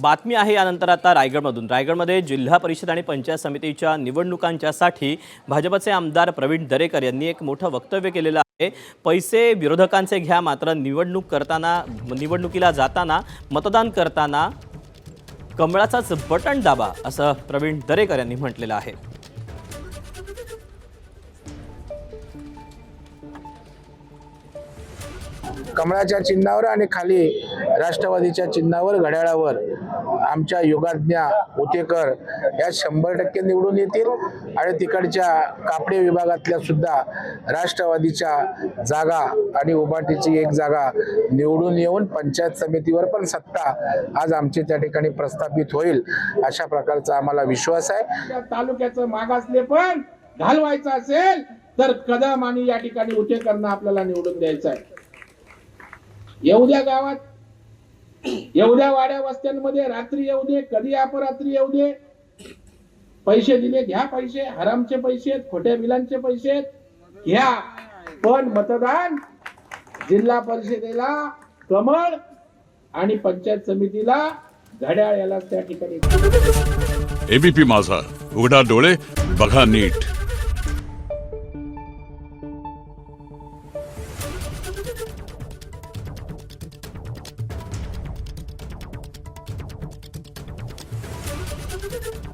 बातमी आहे यानंतर आता रायगडमध्ये जिल्हा परिषद आणि पंचायत समितीच्या निवडणुकांच्यासाठी भाजपचे आमदार प्रवीण दरेकर यांनी एक मोठं वक्तव्य केलेलं आहे। पैसे विरोधकांचे घ्या, मात्र निवडणुकीला जाताना मतदान करताना कमळाचाच बटन दाबा, असं प्रवीण दरेकर यांनी म्हटलेलं आहे। कमळाच्या चिन्हावर आणि खाली राष्ट्रवादीच्या चिन्हावर घड्याळावर आमच्या योगाज्ञा उतेकर या 100% निवडून येतील आणि तिकडच्या कापडे विभागातल्या सुद्धा राष्ट्रवादीच्या जागा आणि उभाटीची एक जागा निवडून येऊन पंचायत समितीवर पण सत्ता आज आमची त्या ठिकाणी प्रस्थापित होईल, अशा प्रकारचा आम्हाला विश्वास आहे। तालुक्याचं मागासले पण घालवायचं असेल तर कदम आणि या ठिकाणी उतेकरना आपल्याला निवडून द्यायचं आहे। येऊ द्या गावात, येऊ द्या वाड्या वस्त्यांमध्ये, रात्री येऊ दे, कधी अपरात्री येऊ दे, पैसे दिले घ्या, पैसे हरामचे पैसे, खोट्या बिलांचे पैसे घ्या, पण मतदान जिल्हा परिषदेला कमळ आणि पंचायत समितीला घड्याळ याला त्या ठिकाणी। एबीपी माझा, उघडा डोळे बघा नीट। Thank you.